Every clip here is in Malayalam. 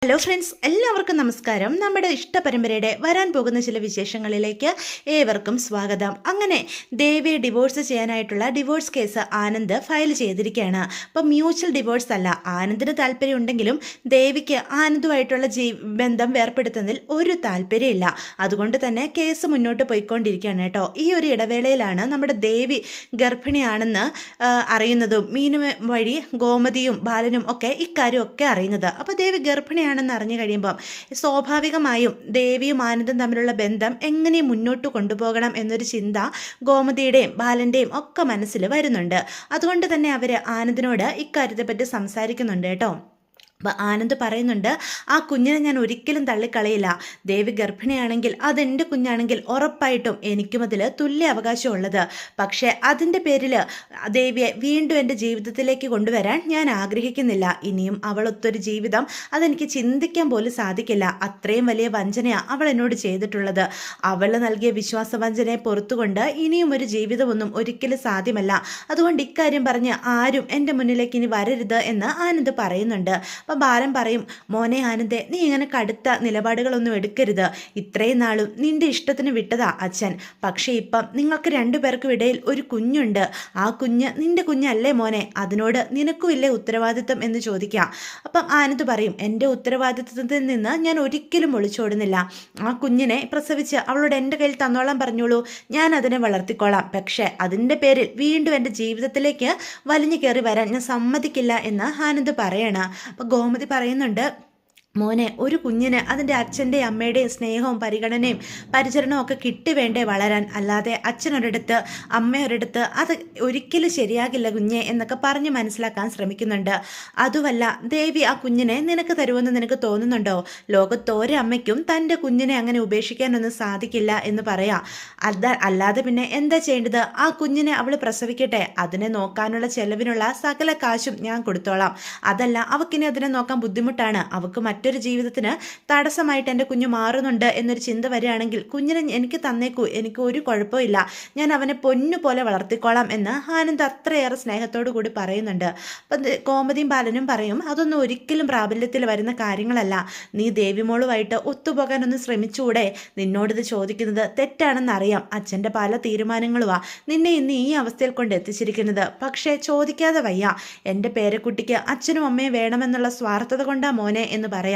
ഹലോ ഫ്രണ്ട്സ്, എല്ലാവർക്കും നമസ്കാരം. നമ്മുടെ ഇഷ്ടപരമ്പരയുടെ വരാൻ പോകുന്ന ചില വിശേഷങ്ങളിലേക്ക് ഏവർക്കും സ്വാഗതം. അങ്ങനെ ദേവിയെ ഡിവോഴ്സ് ചെയ്യാനായിട്ടുള്ള ഡിവോഴ്സ് കേസ് ആനന്ദ് ഫയൽ ചെയ്തിരിക്കുകയാണ്. അപ്പം മ്യൂച്വൽ ഡിവോഴ്സ് അല്ല. ആനന്ദിന് താല്പര്യമുണ്ടെങ്കിലും ദേവിക്ക് ആനന്ദുമായിട്ടുള്ള ബന്ധം വേർപ്പെടുത്തുന്നതിൽ ഒരു താല്പര്യമില്ല. അതുകൊണ്ട് തന്നെ കേസ് മുന്നോട്ട് പോയിക്കൊണ്ടിരിക്കുകയാണ് കേട്ടോ. ഈ ഒരു ഇടവേളയിലാണ് നമ്മുടെ ദേവി ഗർഭിണിയാണെന്ന് അറിയുന്നതും മീനു വഴി ഗോമതിയും ബാലനും ഒക്കെ ഇക്കാര്യമൊക്കെ അറിയുന്നത്. അപ്പോൾ ദേവി ഗർഭിണിയാണെന്ന് അറിഞ്ഞു കഴിയുമ്പം സ്വാഭാവികമായും ദേവിയും ആനന്ദും തമ്മിലുള്ള ബന്ധം എങ്ങനെ മുന്നോട്ട് കൊണ്ടുപോകണം എന്നൊരു ചിന്ത ഗോമതിയുടെയും ബാലൻ്റെയും ഒക്കെ മനസ്സിൽ വരുന്നുണ്ട്. അതുകൊണ്ട് തന്നെ അവർ ആനന്ദിനോട് ഇക്കാര്യത്തെപ്പറ്റി സംസാരിക്കുന്നുണ്ട് കേട്ടോ. അപ്പോൾ ആനന്ദ് പറയുന്നുണ്ട്, ആ കുഞ്ഞിനെ ഞാൻ ഒരിക്കലും തള്ളിക്കളയില്ല. ദേവി ഗർഭിണിയാണെങ്കിൽ അതെൻ്റെ കുഞ്ഞാണെങ്കിൽ ഉറപ്പായിട്ടും എനിക്കും അതിൽ തുല്യ അവകാശമുള്ളത്. പക്ഷേ അതിൻ്റെ പേരിൽ ദേവിയെ വീണ്ടും എൻ്റെ ജീവിതത്തിലേക്ക് കൊണ്ടുവരാൻ ഞാൻ ആഗ്രഹിക്കുന്നില്ല. ഇനിയും അവളൊത്തൊരു ജീവിതം അതെനിക്ക് ചിന്തിക്കാൻ പോലും സാധിക്കില്ല. അത്രയും വലിയ വഞ്ചനയാണ് അവൾ എന്നോട് ചെയ്തിട്ടുള്ളത്. അവൾ നൽകിയ വിശ്വാസവഞ്ചനയെ പുറത്തുകൊണ്ട് ഇനിയും ഒരു ജീവിതമൊന്നും ഒരിക്കലും സാധ്യമല്ല. അതുകൊണ്ട് ഇക്കാര്യം പറഞ്ഞ് ആരും എൻ്റെ മുന്നിലേക്ക് ഇനി വരരുത് എന്ന് ആനന്ദ് പറയുന്നുണ്ട്. അപ്പം ബാലൻ പറയും, മോനെ ആനന്ദേ, നീ ഇങ്ങനെ കടുത്ത നിലപാടുകളൊന്നും എടുക്കരുത്. ഇത്രയും നാളും നിന്റെ ഇഷ്ടത്തിന് വിട്ടതാ അച്ഛൻ. പക്ഷേ ഇപ്പം നിങ്ങൾക്ക് രണ്ടുപേർക്കും ഇടയിൽ ഒരു കുഞ്ഞുണ്ട്. ആ കുഞ്ഞ് നിന്റെ കുഞ്ഞല്ലേ മോനെ, അതിനോട് നിനക്കും ഇല്ലേ ഉത്തരവാദിത്വം എന്ന് ചോദിക്കാം. അപ്പം ആനന്ദ് പറയും, എൻ്റെ ഉത്തരവാദിത്വത്തിൽ നിന്ന് ഞാൻ ഒരിക്കലും ഒളിച്ചോടുന്നില്ല. ആ കുഞ്ഞിനെ പ്രസവിച്ച് അവളോട് എൻ്റെ കയ്യിൽ തന്നോളാൻ പറഞ്ഞോളൂ, ഞാൻ അതിനെ വളർത്തിക്കോളാം. പക്ഷേ അതിൻ്റെ പേരിൽ വീണ്ടും എൻ്റെ ജീവിതത്തിലേക്ക് വലിഞ്ഞു കയറി വരാൻ ഞാൻ സമ്മതിക്കില്ല എന്ന് ആനന്ദ് പറയണം. അപ്പം ഗോമതി പറയുന്നുണ്ട്, മോനെ, ഒരു കുഞ്ഞിന് അതിൻ്റെ അച്ഛൻ്റെയും അമ്മയുടെയും സ്നേഹവും പരിഗണനയും പരിചരണവും ഒക്കെ കിട്ടി വേണ്ടേ വളരാൻ. അല്ലാതെ അച്ഛനൊരിടത്ത് അമ്മയൊരിടത്ത് അത് ഒരിക്കലും ശരിയാകില്ല കുഞ്ഞെ എന്നൊക്കെ പറഞ്ഞ് മനസ്സിലാക്കാൻ ശ്രമിക്കുന്നുണ്ട്. അതുമല്ല, ദേവി ആ കുഞ്ഞിനെ നിനക്ക് തരുമെന്ന് നിനക്ക് തോന്നുന്നുണ്ടോ? ലോകത്തോരെ അമ്മയ്ക്കും തൻ്റെ കുഞ്ഞിനെ അങ്ങനെ ഉപേക്ഷിക്കാനൊന്നും സാധിക്കില്ല എന്ന് പറയാം. അല്ലാതെ പിന്നെ എന്താ ചെയ്യേണ്ടത്? ആ കുഞ്ഞിനെ അവൾ പ്രസവിക്കട്ടെ, അതിനെ നോക്കാനുള്ള ചെലവിനുള്ള സകല കാശും ഞാൻ കൊടുത്തോളാം. അതല്ല, അവക്കിനി അതിനെ നോക്കാൻ ബുദ്ധിമുട്ടാണ്, അവൾക്ക് മറ്റൊരു ജീവിതത്തിന് തടസ്സമായിട്ട് എൻ്റെ കുഞ്ഞ് മാറുന്നുണ്ട് എന്നൊരു ചിന്ത വരികയാണെങ്കിൽ കുഞ്ഞിനെ എനിക്ക് തന്നേക്കൂ, എനിക്ക് ഒരു കുഴപ്പമില്ല, ഞാൻ അവനെ പൊന്നു പോലെ വളർത്തിക്കോളാം എന്ന് ആനന്ദ് അത്രയേറെ സ്നേഹത്തോടു കൂടി പറയുന്നുണ്ട്. അപ്പം കോമതിയും ബാലനും പറയും, അതൊന്നും ഒരിക്കലും പ്രാബല്യത്തിൽ വരുന്ന കാര്യങ്ങളല്ല. നീ ദേവിമോളുമായിട്ട് ഒത്തുപോകാനൊന്ന് ശ്രമിച്ചുകൂടെ? നിന്നോടിത് ചോദിക്കുന്നത് തെറ്റാണെന്നറിയാം. അച്ഛൻ്റെ പല തീരുമാനങ്ങളുമാണ് നിന്നെ ഇന്ന് ഈ അവസ്ഥയിൽ കൊണ്ട് എത്തിച്ചിരിക്കുന്നത്. പക്ഷേ ചോദിക്കാതെ വയ്യ. എൻ്റെ പേരക്കുട്ടിക്ക് അച്ഛനും അമ്മയും വേണമെന്നുള്ള സ്വാർത്ഥത കൊണ്ടാ മോനെ എന്ന് പറയാം.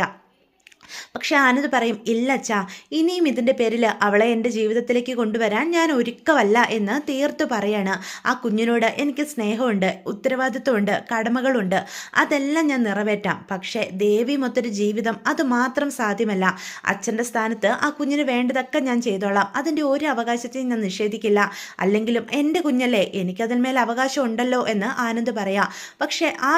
പക്ഷെ ആനന്ദ് പറയും, ഇല്ല അച്ഛാ, ഇനിയും ഇതിൻ്റെ പേരിൽ അവളെ എൻ്റെ ജീവിതത്തിലേക്ക് കൊണ്ടുവരാൻ ഞാൻ ഒരുക്കമല്ല എന്ന് തീർത്തു പറയാണ്. ആ കുഞ്ഞിനോട് എനിക്ക് സ്നേഹമുണ്ട്, ഉത്തരവാദിത്വമുണ്ട്, കടമകളുണ്ട്, അതെല്ലാം ഞാൻ നിറവേറ്റാം. പക്ഷേ ദേവി മൊത്തൊരു ജീവിതം അത് മാത്രം സാധ്യമല്ല. അച്ഛൻ്റെ സ്ഥാനത്ത് ആ കുഞ്ഞിന് വേണ്ടതൊക്കെ ഞാൻ ചെയ്തോളാം. അതിൻ്റെ ഒരു അവകാശത്തെയും ഞാൻ നിഷേധിക്കില്ല. അല്ലെങ്കിലും എൻ്റെ കുഞ്ഞല്ലേ, എനിക്കതിന്മേൽ അവകാശം ഉണ്ടല്ലോ എന്ന് ആനന്ദ് പറയാം. പക്ഷേ ആ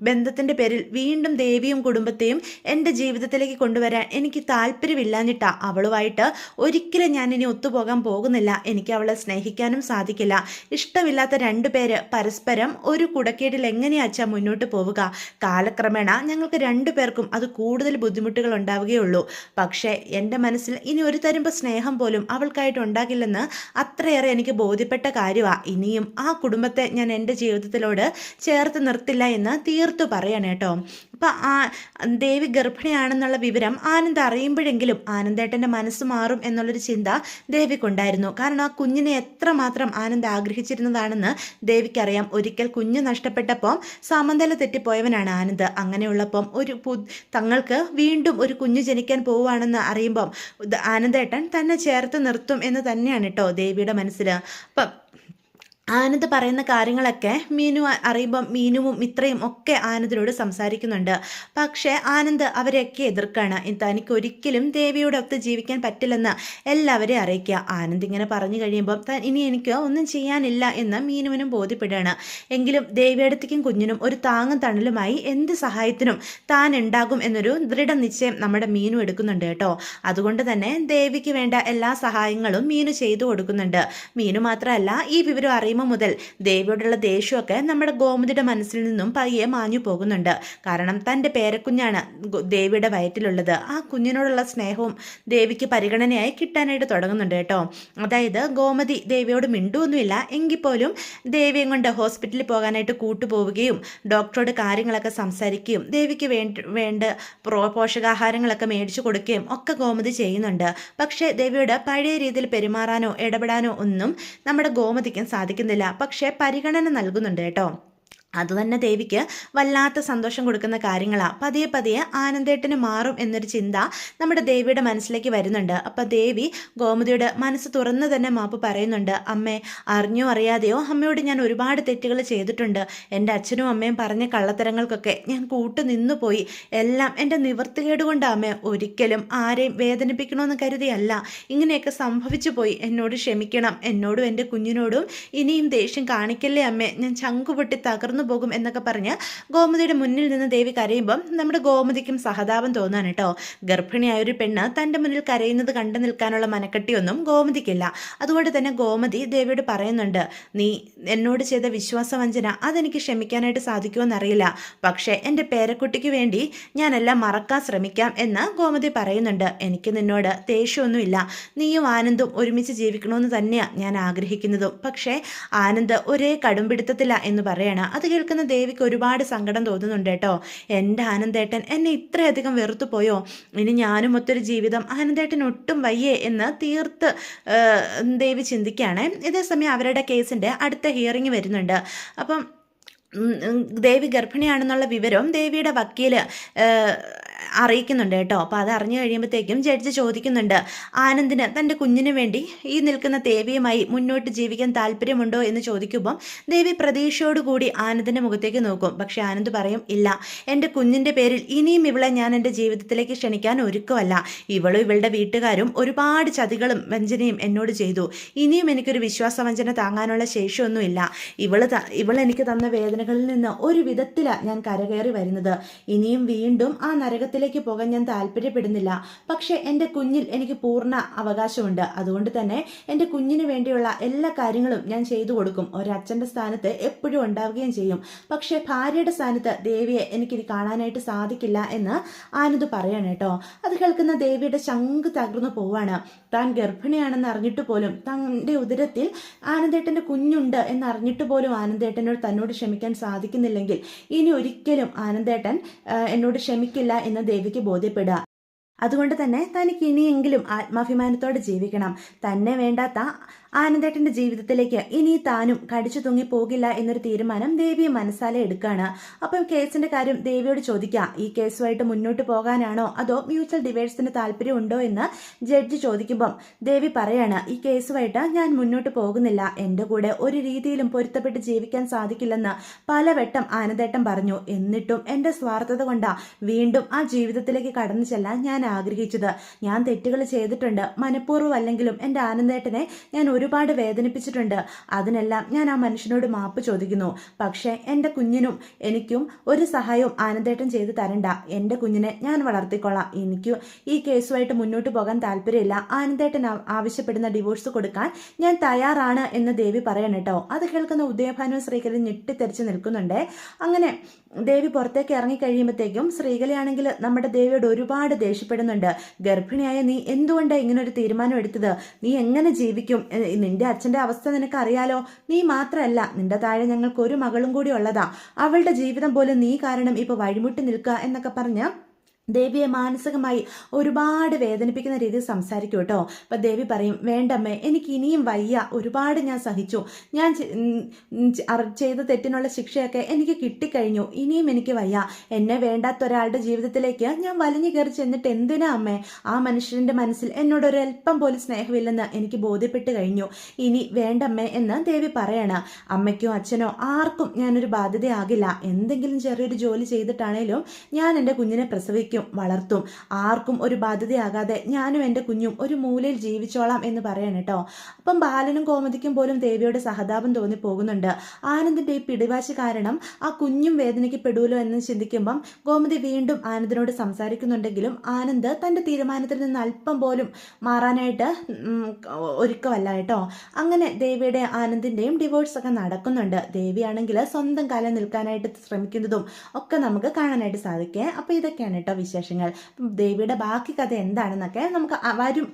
ബന്ധത്തിൻ്റെ പേരിൽ വീണ്ടും ദേവിയും കുടുംബത്തെയും എൻ്റെ ജീവിതത്തിലേക്ക് കൊണ്ടുവരാൻ എനിക്ക് താല്പര്യമില്ലാഞ്ഞിട്ടാ. അവളുമായിട്ട് ഒരിക്കലും ഞാൻ ഇനി ഒത്തുപോകാൻ പോകുന്നില്ല. എനിക്ക് അവളെ സ്നേഹിക്കാനും സാധിക്കില്ല. ഇഷ്ടമില്ലാത്ത രണ്ടുപേര് പരസ്പരം ഒരു കുടക്കീടിൽ എങ്ങനെയാച്ചാ മുന്നോട്ട് പോവുക? കാലക്രമേണ ഞങ്ങൾക്ക് രണ്ടുപേർക്കും അത് കൂടുതൽ ബുദ്ധിമുട്ടുകൾ ഉണ്ടാവുകയുള്ളൂ. പക്ഷേ എൻ്റെ മനസ്സിൽ ഇനി ഒരു തരുമ്പ് സ്നേഹം പോലും അവൾക്കായിട്ട് ഉണ്ടാകില്ലെന്ന് അത്രയേറെ എനിക്ക് ബോധ്യപ്പെട്ട കാര്യമാണ്. ഇനിയും ആ കുടുംബത്തെ ഞാൻ എൻ്റെ ജീവിതത്തിലോട് ചേർത്ത് നിർത്തില്ല എന്ന് തീർത്തു പറയണം കേട്ടോ. അപ്പം ദേവി ഗർഭിണിയാണെന്നുള്ള വിവരം ആനന്ദ് അറിയുമ്പോഴെങ്കിലും ആനന്ദേട്ടൻ്റെ മനസ്സ് മാറും എന്നുള്ളൊരു ചിന്ത ദേവിക്കുണ്ടായിരുന്നു. കാരണം ആ കുഞ്ഞിനെ എത്രമാത്രം ആനന്ദ് ആഗ്രഹിച്ചിരുന്നതാണെന്ന് ദേവിക്കറിയാം. ഒരിക്കൽ കുഞ്ഞ് നഷ്ടപ്പെട്ടപ്പം സമനില തെറ്റിപ്പോയവനാണ് ആനന്ദ്. അങ്ങനെയുള്ളപ്പം തങ്ങൾക്ക് വീണ്ടും ഒരു കുഞ്ഞ് ജനിക്കാൻ പോവുകയാണെന്ന് അറിയുമ്പം ആനന്ദേട്ടൻ തന്നെ ചേർത്ത് നിർത്തും എന്ന് തന്നെയാണ് കേട്ടോ ദേവിയുടെ മനസ്സിൽ. അപ്പം ആനന്ദ് പറയുന്ന കാര്യങ്ങളൊക്കെ മീനു അറിയുമ്പം മീനുവും ഇത്രയും ഒക്കെ ആനന്ദിനോട് സംസാരിക്കുന്നുണ്ട്. പക്ഷേ ആനന്ദ് അവരെയൊക്കെ എതിർക്കാണ്. തനിക്ക് ഒരിക്കലും ദേവിയോട് ഒത്ത് ജീവിക്കാൻ പറ്റില്ലെന്ന് എല്ലാവരെയും അറിയിക്കുക. ആനന്ദ് ഇങ്ങനെ പറഞ്ഞു കഴിയുമ്പം ഇനി എനിക്ക് ഒന്നും ചെയ്യാനില്ല എന്ന് മീനുവിനും ബോധ്യപ്പെടുകയാണ്. എങ്കിലും ദേവിയടുത്തേക്കും കുഞ്ഞിനും ഒരു താങ്ങും തണലുമായി എന്ത് സഹായത്തിനും താൻ ഉണ്ടാകും എന്നൊരു ദൃഢനിശ്ചയം നമ്മുടെ മീനു എടുക്കുന്നുണ്ട് കേട്ടോ. അതുകൊണ്ട് തന്നെ ദേവിക്ക് വേണ്ട എല്ലാ സഹായങ്ങളും മീനു ചെയ്തു കൊടുക്കുന്നുണ്ട്. മീനു മാത്രമല്ല, ഈ വിവരം അറിയുമ്പോൾ കഴിയുമ്പോൾ മുതൽ ദേവിയോടുള്ള ദേഷ്യമൊക്കെ നമ്മുടെ ഗോമതിയുടെ മനസ്സിൽ നിന്നും പയ്യെ മാഞ്ഞു പോകുന്നുണ്ട്. കാരണം തൻ്റെ പേരക്കുഞ്ഞാണ് ദേവിയുടെ വയറ്റിലുള്ളത്. ആ കുഞ്ഞിനോടുള്ള സ്നേഹവും ദേവിക്ക് പരിഗണനയായി കിട്ടാനായിട്ട് തുടങ്ങുന്നുണ്ട് കേട്ടോ. അതായത് ഗോമതി ദേവിയോട് മിണ്ടുമൊന്നുമില്ല എങ്കിൽ പോലും ദേവിയെ കൊണ്ട് ഹോസ്പിറ്റലിൽ പോകാനായിട്ട് കൂട്ടുപോവുകയും ഡോക്ടറോട് കാര്യങ്ങളൊക്കെ സംസാരിക്കുകയും ദേവിക്ക് വേണ്ട പോഷകാഹാരങ്ങളൊക്കെ മേടിച്ചു കൊടുക്കുകയും ഒക്കെ ഗോമതി ചെയ്യുന്നുണ്ട്. പക്ഷേ ദേവിയോട് പഴയ രീതിയിൽ പെരുമാറാനോ ഇടപെടാനോ ഒന്നും നമ്മുടെ ഗോമതിക്കും സാധിക്കുന്നില്ല. പക്ഷേ പരിഗണന നൽകുന്നുണ്ട് കേട്ടോ. അതുതന്നെ ദേവിക്ക് വല്ലാത്ത സന്തോഷം കൊടുക്കുന്ന കാര്യങ്ങളാണ്. പതിയെ പതിയെ ആനന്ദേട്ടന് മാറും എന്നൊരു ചിന്ത നമ്മുടെ ദേവിയുടെ മനസ്സിലേക്ക് വരുന്നുണ്ട്. അപ്പം ദേവി ഗോമതിയുടെ മനസ്സ് തുറന്ന് തന്നെ മാപ്പ് പറയുന്നുണ്ട്. അമ്മേ, അറിഞ്ഞോ അറിയാതെയോ അമ്മയോട് ഞാൻ ഒരുപാട് തെറ്റുകൾ ചെയ്തിട്ടുണ്ട്. എൻ്റെ അച്ഛനും അമ്മയും പറഞ്ഞ കള്ളത്തരങ്ങൾക്കൊക്കെ ഞാൻ നിന്നു പോയി. എല്ലാം എൻ്റെ നിവൃത്തികേട് കൊണ്ടാണ് അമ്മേ. ഒരിക്കലും ആരെയും വേദനിപ്പിക്കണമെന്ന് കരുതിയല്ല. ഇങ്ങനെയൊക്കെ സംഭവിച്ചു പോയി. എന്നോട് ക്ഷമിക്കണം. എന്നോടും എൻ്റെ കുഞ്ഞിനോടും ഇനിയും ദേഷ്യം കാണിക്കല്ലേ അമ്മേ. ഞാൻ ചങ്കുപൊട്ടി തകർന്നു പോകും എന്നൊക്കെ പറഞ്ഞ് ഗോമതിയുടെ മുന്നിൽ നിന്ന് ദേവി കരയുമ്പം നമ്മുടെ ഗോമതിക്കും സഹതാപം തോന്നാൻ കേട്ടോ. ഗർഭിണിയായൊരു പെണ്ണ് തൻ്റെ മുന്നിൽ കരയുന്നത് കണ്ടു നിൽക്കാനുള്ള മനക്കെട്ടിയൊന്നും ഗോമതിക്കില്ല. അതുകൊണ്ട് തന്നെ ഗോമതി ദേവിയോട് പറയുന്നുണ്ട്, നീ എന്നോട് ചെയ്ത വിശ്വാസവഞ്ചന അതെനിക്ക് ക്ഷമിക്കാനായിട്ട് സാധിക്കുമെന്നറിയില്ല. പക്ഷേ എൻ്റെ പേരക്കുട്ടിക്ക് വേണ്ടി ഞാനെല്ലാം മറക്കാൻ ശ്രമിക്കാം എന്ന് ഗോമതി പറയുന്നുണ്ട്. എനിക്ക് നിന്നോട് ദേഷ്യമൊന്നുമില്ല. നീയും ആനന്ദും ഒരുമിച്ച് ജീവിക്കണമെന്ന് തന്നെയാണ് ഞാൻ ആഗ്രഹിക്കുന്നതും. പക്ഷേ ആനന്ദ് ഒരേ കടുംപിടുത്തത്തില്ല എന്ന് പറയണം. അത് കേൾക്കുന്ന ദേവിക്ക് ഒരുപാട് സങ്കടം തോന്നുന്നുണ്ട് കേട്ടോ. എൻ്റെ ആനന്ദേട്ടൻ എന്നെ ഇത്രയധികം വെറുത്തു പോയോ? ഇനി ഞാനും ഒത്തൊരു ജീവിതം ആനന്ദേട്ടൻ ഒട്ടും വയ്യേ എന്ന് തീർത്ത് ദേവി ചിന്തിക്കുകയാണ്. ഇതേസമയം അവരുടെ കേസിൻ്റെ അടുത്ത ഹിയറിംഗ് വരുന്നുണ്ട്. അപ്പം ദേവി ഗർഭിണിയാണെന്നുള്ള വിവരം ദേവിയുടെ വക്കീൽ അറിയിക്കുന്നുണ്ട് കേട്ടോ. അപ്പോൾ അത് അറിഞ്ഞു കഴിയുമ്പോഴത്തേക്കും ജഡ്ജി ചോദിക്കുന്നുണ്ട്, ആനന്ദിന് തൻ്റെ കുഞ്ഞിന് വേണ്ടി ഈ നിൽക്കുന്ന ദേവിയുമായി മുന്നോട്ട് ജീവിക്കാൻ താല്പര്യമുണ്ടോ എന്ന് ചോദിക്കുമ്പം ദേവി പ്രതീക്ഷയോടുകൂടി ആനന്ദിൻ്റെ മുഖത്തേക്ക് നോക്കും. പക്ഷേ ആനന്ദ് പറയും, ഇല്ല, എൻ്റെ കുഞ്ഞിൻ്റെ പേരിൽ ഇനിയും ഇവളെ ഞാൻ എൻ്റെ ജീവിതത്തിലേക്ക് ക്ഷണിക്കാൻ ഒരുക്കമല്ല. ഇവളും ഇവളുടെ വീട്ടുകാരും ഒരുപാട് ചതികളും വഞ്ചനയും എന്നോട് ചെയ്തു. ഇനിയും എനിക്കൊരു വിശ്വാസവഞ്ചന താങ്ങാനുള്ള ശേഷിയൊന്നുമില്ല. ഇവൾ എനിക്ക് തന്ന വേദനകളിൽ നിന്ന് ഒരു വിധത്തിലാണ് ഞാൻ കരകയറി വരുന്നത്. ഇനിയും വീണ്ടും ആ നരകത്തിൽ പോകാൻ ഞാൻ താല്പര്യപ്പെടുന്നില്ല. പക്ഷേ എൻ്റെ കുഞ്ഞിൽ എനിക്ക് പൂർണ്ണ അവകാശമുണ്ട്. അതുകൊണ്ട് തന്നെ എൻ്റെ കുഞ്ഞിന് വേണ്ടിയുള്ള എല്ലാ കാര്യങ്ങളും ഞാൻ ചെയ്തു കൊടുക്കും. ഒരച്ഛൻ്റെ സ്ഥാനത്ത് എപ്പോഴും ഉണ്ടാവുകയും ചെയ്യും. പക്ഷേ ഭാര്യയുടെ സ്ഥാനത്ത് ദേവിയെ എനിക്കിനി കാണാനായിട്ട് സാധിക്കില്ല എന്ന് ആനന്ദ് പറയണം കേട്ടോ. അത് കേൾക്കുന്ന ദേവിയുടെ ശങ്ക് തകർന്നു പോവാണ്. താൻ ഗർഭിണിയാണെന്ന് അറിഞ്ഞിട്ട് പോലും, തൻ്റെ ഉദരത്തിൽ ആനന്ദേട്ടൻ്റെ കുഞ്ഞുണ്ട് എന്നറിഞ്ഞിട്ട് പോലും ആനന്ദേട്ടനോട് തന്നോട് ക്ഷമിക്കാൻ സാധിക്കുന്നില്ലെങ്കിൽ ഇനി ഒരിക്കലും ആനന്ദേട്ടൻ എന്നോട് ക്ഷമിക്കില്ല എന്ന് ദേവിക്ക് ബോധ്യപ്പെടുക. അതുകൊണ്ട് തന്നെ തനിക്ക് ഇനിയെങ്കിലും ആത്മാഭിമാനത്തോടെ ജീവിക്കണം. തന്നെ വേണ്ടാത്ത ആനന്ദേട്ടൻ്റെ ജീവിതത്തിലേക്ക് ഇനി താനും കടിച്ചു തൂങ്ങി പോകില്ല എന്നൊരു തീരുമാനം ദേവിയെ മനസ്സാലെ എടുക്കുകയാണ്. അപ്പം കേസിൻ്റെ കാര്യം ദേവിയോട് ചോദിക്കാം. ഈ കേസുമായിട്ട് മുന്നോട്ട് പോകാനാണോ അതോ മ്യൂച്വൽ ഡിവോഴ്സിന് താല്പര്യമുണ്ടോ എന്ന് ജഡ്ജി ചോദിക്കുമ്പം ദേവി പറയാണ്, ഈ കേസുമായിട്ട് ഞാൻ മുന്നോട്ട് പോകുന്നില്ല. എൻ്റെ കൂടെ ഒരു രീതിയിലും പൊരുത്തപ്പെട്ട് ജീവിക്കാൻ സാധിക്കില്ലെന്ന് പലവട്ടം ആനന്ദേട്ടൻ പറഞ്ഞു. എന്നിട്ടും എൻ്റെ സ്വാർത്ഥത കൊണ്ടാ വീണ്ടും ആ ജീവിതത്തിലേക്ക് കടന്നു ചെല്ലാൻ ഞാൻ ആഗ്രഹിച്ചത്. ഞാൻ തെറ്റുകൾ ചെയ്തിട്ടുണ്ട്. മനഃപൂർവ്വമല്ലെങ്കിലും എൻ്റെ ആനന്ദേട്ടനെ ഞാൻ ഒരുപാട് വേദനിപ്പിച്ചിട്ടുണ്ട്. അതിനെല്ലാം ഞാൻ ആ മനുഷ്യനോട് മാപ്പ് ചോദിക്കുന്നു. പക്ഷേ എൻ്റെ കുഞ്ഞിനും എനിക്കും ഒരു സഹായവും ആനന്ദേട്ടൻ ചെയ്തു തരണ്ട. എൻ്റെ കുഞ്ഞിനെ ഞാൻ വളർത്തിക്കൊള്ളാം. എനിക്ക് ഈ കേസുമായിട്ട് മുന്നോട്ട് പോകാൻ താല്പര്യമില്ല. ആനന്ദേട്ടൻ ആവശ്യപ്പെടുന്ന ഡിവോഴ്സ് കൊടുക്കാൻ ഞാൻ തയ്യാറാണ് എന്ന് ദേവി പറയണം കേട്ടോ. അത് കേൾക്കുന്ന ഉദയഭാനു ശ്രീകല ഞെട്ടിത്തെറിച്ച് നിൽക്കുന്നുണ്ട്. അങ്ങനെ ദേവി പുറത്തേക്ക് ഇറങ്ങിക്കഴിയുമ്പോഴത്തേക്കും ശ്രീകലയാണെങ്കിൽ നമ്മുടെ ദേവിയോട് ഒരുപാട് ദേഷ്യപ്പെടുന്നുണ്ട്. ഗർഭിണിയായ നീ എന്തുകൊണ്ടാണ് ഇങ്ങനൊരു തീരുമാനം എടുത്തത്? നീ എങ്ങനെ ജീവിക്കും? നിന്റെ അച്ഛൻ്റെ അവസ്ഥ നിനക്ക് അറിയാലോ. നീ മാത്രമല്ല, നിന്റെ താഴെ ഞങ്ങൾക്ക് ഒരു മകളും കൂടി ഉള്ളതാ. അവളുടെ ജീവിതം പോലും നീ കാരണം ഇപ്പോൾ വഴിമുട്ടി നിൽക്കുക എന്നൊക്കെ പറഞ്ഞ് ദേവിയെ മാനസികമായി ഒരുപാട് വേദനിപ്പിക്കുന്ന രീതിയിൽ സംസാരിക്കും കേട്ടോ. അപ്പം ദേവി പറയും, വേണ്ടമ്മേ, എനിക്ക് ഇനിയും വയ്യ. ഒരുപാട് ഞാൻ സഹിച്ചു. ഞാൻ ചെയ്ത തെറ്റിനുള്ള ശിക്ഷയൊക്കെ എനിക്ക് കിട്ടിക്കഴിഞ്ഞു. ഇനിയും എനിക്ക് വയ്യ. എന്നെ വേണ്ടാത്ത ഒരാളുടെ ജീവിതത്തിലേക്ക് ഞാൻ വലിഞ്ഞു കയറി ചെന്നിട്ട് എന്തിനാ അമ്മേ? ആ മനുഷ്യൻ്റെ മനസ്സിൽ എന്നോടൊരൽപ്പം പോലും സ്നേഹമില്ലെന്ന് എനിക്ക് ബോധ്യപ്പെട്ട് കഴിഞ്ഞു. ഇനി വേണ്ടമ്മേ എന്ന് ദേവി പറയണം. അമ്മയ്ക്കോ അച്ഛനോ ആർക്കും ഞാനൊരു ബാധ്യതയാകില്ല. എന്തെങ്കിലും ചെറിയൊരു ജോലി ചെയ്തിട്ടാണേലും ഞാൻ എൻ്റെ കുഞ്ഞിനെ പ്രസവിക്കും. സംരക്ഷിക്കും, വളർത്തും. ആർക്കും ഒരു ബാധ്യതയാകാതെ ഞാനും എൻ്റെ കുഞ്ഞും ഒരു മൂലയിൽ ജീവിച്ചോളാം എന്ന് പറയാണ് കേട്ടോ. അപ്പം ബാലനും കോമതിക്കും പോലും ദേവിയോട് സഹതാപം തോന്നി പോകുന്നുണ്ട്. ആനന്ദിന്റെ ഈ പിടിവാശി കാരണം ആ കുഞ്ഞും വേദനയ്ക്കപ്പെടുമല്ലോ എന്ന് ചിന്തിക്കുമ്പം ഗോമതി വീണ്ടും ആനന്ദിനോട് സംസാരിക്കുന്നുണ്ടെങ്കിലും ആനന്ദ് തൻ്റെ തീരുമാനത്തിൽ നിന്ന് അല്പം പോലും മാറാനായിട്ട് ഒരുക്കമല്ല കേട്ടോ. അങ്ങനെ ദേവിയുടെ ആനന്ദിൻ്റെയും ഡിവോഴ്സ് ഒക്കെ നടക്കുന്നുണ്ട്. ദേവിയാണെങ്കിൽ സ്വന്തം കാലം നിൽക്കാനായിട്ട് ശ്രമിക്കുന്നതും ഒക്കെ നമുക്ക് കാണാനായിട്ട് സാധിക്കേ. അപ്പോൾ ഇതൊക്കെയാണ് കേട്ടോ വിശേഷങ്ങൾ. ദേവിയുടെ ബാക്കി കഥ എന്താണെന്നൊക്കെ നമുക്ക് വരും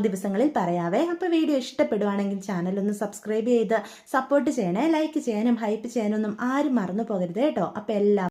ദിവസങ്ങളിൽ പറയാവേ. അപ്പോൾ വീഡിയോ ഇഷ്ടപ്പെടുവാണെങ്കിൽ ചാനലൊന്ന് സബ്സ്ക്രൈബ് ചെയ്ത് സപ്പോർട്ട് ചെയ്യണേ. ലൈക്ക് ചെയ്യാനും ഹൈപ്പ് ചെയ്യാനൊന്നും ആരും മറന്നു പോകരുത് കേട്ടോ. അപ്പോൾ